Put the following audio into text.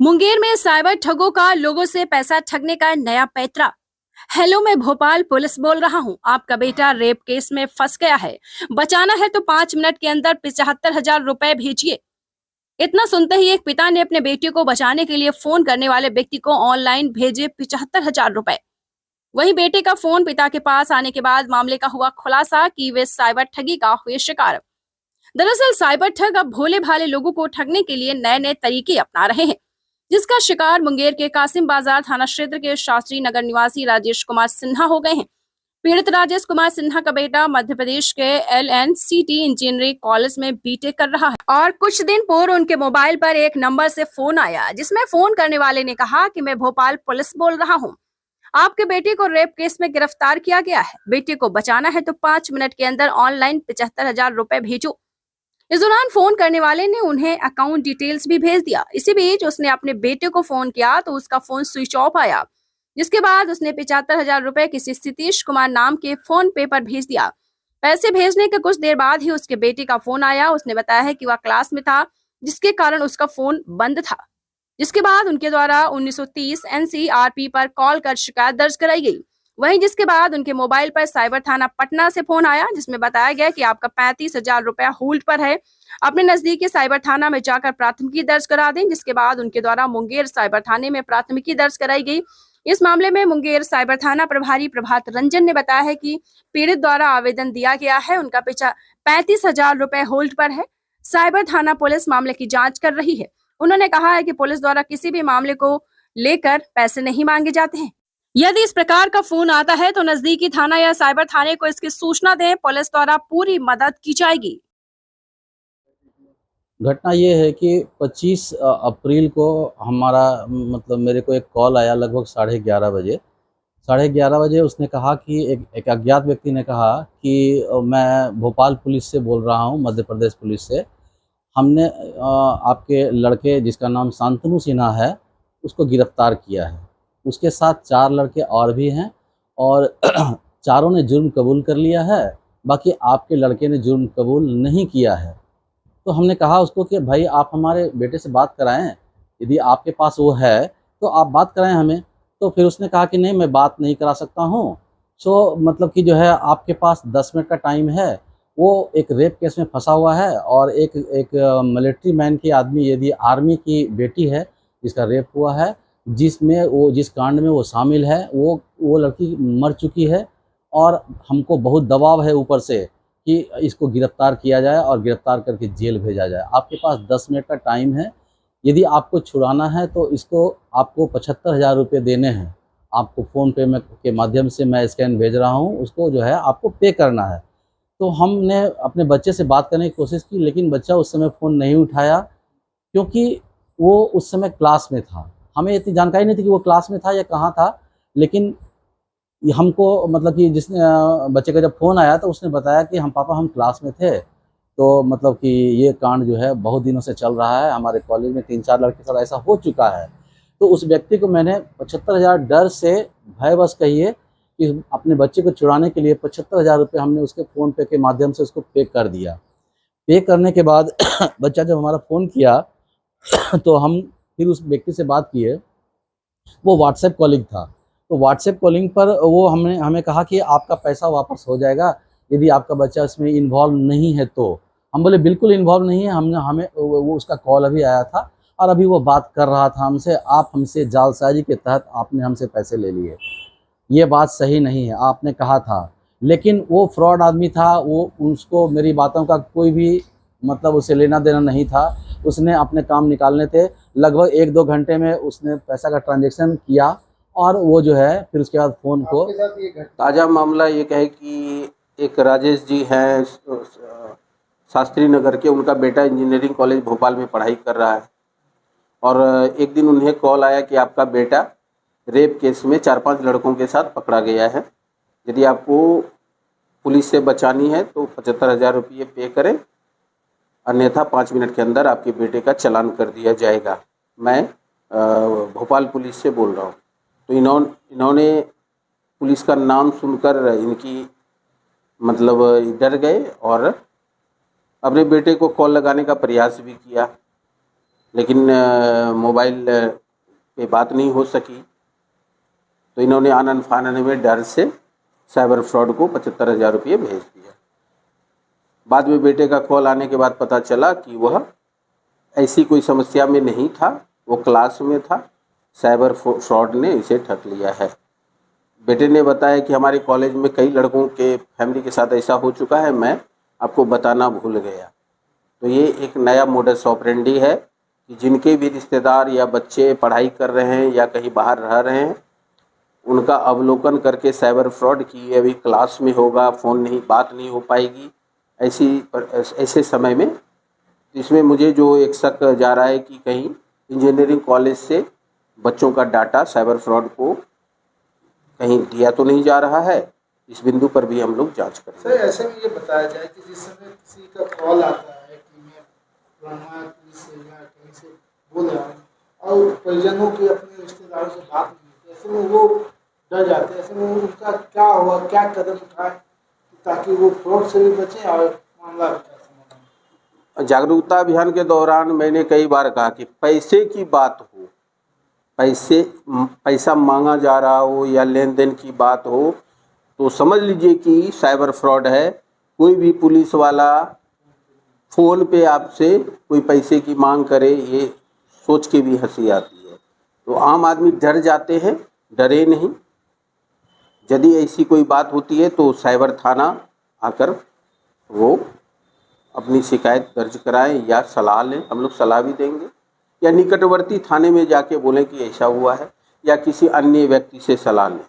मुंगेर में साइबर ठगों का लोगों से पैसा ठगने का नया पैंतरा। हेलो, मैं भोपाल पुलिस बोल रहा हूँ। आपका बेटा रेप केस में फंस गया है। बचाना है तो 5 मिनट के अंदर 75,000 रुपए भेजिए। इतना सुनते ही एक पिता ने अपने बेटे को बचाने के लिए फोन करने वाले व्यक्ति को ऑनलाइन भेजे 75,000 रुपए। वहीं बेटे का फोन पिता के पास आने के बाद मामले का हुआ खुलासा कि वे साइबर ठगी का हुए शिकार। दरअसल साइबर ठग अब भोले भाले लोगों को ठगने के लिए नए नए तरीके अपना रहे हैं, जिसका शिकार मुंगेर के कासिम बाजार थाना क्षेत्र के शास्त्री नगर निवासी राजेश कुमार सिन्हा हो गए हैं। पीड़ित राजेश कुमार सिन्हा का बेटा मध्य प्रदेश के LNCT इंजीनियरिंग कॉलेज में बीटेक कर रहा है और कुछ दिन पूर्व उनके मोबाइल पर एक नंबर से फोन आया, जिसमें फोन करने वाले ने कहा कि मैं भोपाल पुलिस बोल रहा हूँ। आपके बेटे को रेप केस में गिरफ्तार किया गया है। बेटे को बचाना है तो 5 मिनट के अंदर ऑनलाइन 75,000 रुपए भेजो। इस दौरान फोन करने वाले ने उन्हें अकाउंट डिटेल्स भी भेज दिया। इसी बीच उसने अपने बेटे को फोन किया तो उसका फोन स्विच ऑफ आया, जिसके बाद उसने 75,000 रुपए किसी सतीश कुमार नाम के फोन पे पर भेज दिया। पैसे भेजने के कुछ देर बाद ही उसके बेटे का फोन आया। उसने बताया है कि वह क्लास में था, जिसके कारण उसका फोन बंद था। जिसके बाद उनके द्वारा 1930 NCRP पर कॉल कर शिकायत दर्ज कराई गई। वहीं जिसके बाद उनके मोबाइल पर साइबर थाना पटना से फोन आया, जिसमें बताया गया कि आपका 35,000 रुपया होल्ड पर है। अपने नजदीकी साइबर थाना में जाकर प्राथमिकी दर्ज करा दें। जिसके बाद उनके द्वारा मुंगेर साइबर थाने में प्राथमिकी दर्ज कराई गई। इस मामले में मुंगेर साइबर थाना प्रभारी प्रभात रंजन ने बताया है कि पीड़ित द्वारा आवेदन दिया गया है। उनका 35,000 रुपए होल्ड पर है। साइबर थाना पुलिस मामले की जांच कर रही है। उन्होंने कहा है कि पुलिस द्वारा किसी भी मामले को लेकर पैसे नहीं मांगे जाते हैं। यदि इस प्रकार का फोन आता है तो नजदीकी थाना या साइबर थाने को इसकी सूचना दें। पुलिस द्वारा पूरी मदद की जाएगी। घटना ये है कि 25 अप्रैल को हमारा मतलब मेरे को एक कॉल आया लगभग 11:30 बजे। 11:30 बजे उसने कहा कि एक अज्ञात व्यक्ति ने कहा कि मैं भोपाल पुलिस से बोल रहा हूँ, मध्य प्रदेश पुलिस से। हमने आपके लड़के जिसका नाम शांतनु सिन्हा है, उसको गिरफ्तार किया है। उसके साथ 4 लड़के और भी हैं और चारों ने जुर्म कबूल कर लिया है। बाकी आपके लड़के ने जुर्म कबूल नहीं किया है। तो हमने कहा उसको कि भाई आप हमारे बेटे से बात कराएं, यदि आपके पास वो है तो आप बात कराएं हमें। तो फिर उसने कहा कि नहीं, मैं बात नहीं करा सकता हूँ। सो मतलब कि जो है आपके पास 10 मिनट का टाइम है। वो एक रेप केस में फंसा हुआ है और एक मिलिट्री मैन की आदमी, यदि आर्मी की बेटी है जिसका रेप हुआ है, जिसमें वो जिस कांड में वो शामिल है, वो लड़की मर चुकी है और हमको बहुत दबाव है ऊपर से कि इसको गिरफ्तार किया जाए और गिरफ्तार करके जेल भेजा जाए। आपके पास 10 मिनट का टाइम है। यदि आपको छुड़ाना है तो इसको आपको 75,000 रुपये देने हैं। आपको फ़ोन पे में के माध्यम से मैं स्कैन भेज रहा हूँ, उसको जो है आपको पे करना है। तो हमने अपने बच्चे से बात करने की कोशिश की, लेकिन बच्चा उस समय फ़ोन नहीं उठाया, क्योंकि वो उस समय क्लास में था। हमें इतनी जानकारी नहीं थी कि वो क्लास में था या कहाँ था। लेकिन ये हमको मतलब कि जिसने बच्चे का जब फ़ोन आया तो उसने बताया कि हम क्लास में थे। तो मतलब कि ये कांड जो है बहुत दिनों से चल रहा है, हमारे कॉलेज में 3-4 लड़के के साथ ऐसा हो चुका है। तो उस व्यक्ति को मैंने 75,000 डर से, भयवश कहिए, कि अपने बच्चे को छुड़ाने के लिए 75,000 रुपये हमने उसके फ़ोन पे के माध्यम से उसको पे कर दिया। पे करने के बाद बच्चा जब हमारा फ़ोन किया तो हम फिर उस व्यक्ति से बात किए। वो व्हाट्सएप कॉलिंग था। तो व्हाट्सएप कॉलिंग पर वो हमें कहा कि आपका पैसा वापस हो जाएगा यदि आपका बच्चा इसमें इन्वॉल्व नहीं है तो। हम बोले बिल्कुल इन्वॉल्व नहीं है। हमने हमें वो उसका कॉल अभी आया था और अभी वो बात कर रहा था हमसे। आप हमसे जालसाजी के तहत आपने हमसे पैसे ले लिए। ये बात सही नहीं है, आपने कहा था। लेकिन वो फ्रॉड आदमी था। वो उसको मेरी बातों का कोई भी मतलब उसे लेना देना नहीं था। उसने अपने काम निकालने थे। लगभग 1-2 घंटे में उसने पैसा का ट्रांजैक्शन किया और वो जो है फिर उसके बाद फ़ोन को। ताज़ा मामला ये है कि एक राजेश जी हैं शास्त्री नगर के, उनका बेटा इंजीनियरिंग कॉलेज भोपाल में पढ़ाई कर रहा है और एक दिन उन्हें कॉल आया कि आपका बेटा रेप केस में 4-5 लड़कों के साथ पकड़ा गया है। यदि आपको पुलिस से बचानी है तो 75,000 रुपये पे करें, अन्यथा 5 मिनट के अंदर आपके बेटे का चालान कर दिया जाएगा। मैं भोपाल पुलिस से बोल रहा हूँ। तो इन्होंने पुलिस का नाम सुनकर इनकी मतलब डर गए और अपने बेटे को कॉल लगाने का प्रयास भी किया। लेकिन मोबाइल पे बात नहीं हो सकी, तो इन्होंने आनन फानन में डर से साइबर फ्रॉड को 75,000 रुपये भेज दिया। बाद में बेटे का कॉल आने के बाद पता चला कि वह ऐसी कोई समस्या में नहीं था, वो क्लास में था, साइबर फ्रॉड ने इसे ठग लिया है। बेटे ने बताया कि हमारे कॉलेज में कई लड़कों के फैमिली के साथ ऐसा हो चुका है, मैं आपको बताना भूल गया। तो ये एक नया मोडस ऑपरेंडी है कि जिनके भी रिश्तेदार या बच्चे पढ़ाई कर रहे हैं या कहीं बाहर रह रहे हैं, उनका अवलोकन करके साइबर फ्रॉड की अभी क्लास में होगा, फ़ोन नहीं, बात नहीं हो पाएगी, ऐसे समय में। इसमें मुझे जो एक शक जा रहा है कि कहीं इंजीनियरिंग कॉलेज से बच्चों का डाटा साइबर फ्रॉड को कहीं दिया तो नहीं जा रहा है। इस बिंदु पर भी हम लोग जांच करेंगे। सर, ऐसे में ये बताया जाए कि जिस समय किसी का कॉल आता है कि मैं फलाना पुलिस से या कहीं से बोल रहा हूँ और परिजनों की अपने रिश्तेदारों से बात नहीं होती, ऐसे में वो डर जाते हैं। ऐसे में उनका क्या हुआ, क्या कदम उठाए ताकि वो फ्रॉड से भी बचें और मामला का समाधान। जागरूकता अभियान के दौरान मैंने कई बार कहा कि पैसे की बात हो, पैसा मांगा जा रहा हो या लेन देन की बात हो, तो समझ लीजिए कि साइबर फ्रॉड है। कोई भी पुलिस वाला फ़ोन पे आपसे कोई पैसे की मांग करे, ये सोच के भी हंसी आती है। तो आम आदमी डर जाते हैं, डरे नहीं। यदि ऐसी कोई बात होती है तो साइबर थाना आकर वो अपनी शिकायत दर्ज कराएं या सलाह लें, हम लोग सलाह भी देंगे, या निकटवर्ती थाने में जाके बोलें कि ऐसा हुआ है, या किसी अन्य व्यक्ति से सलाह लें।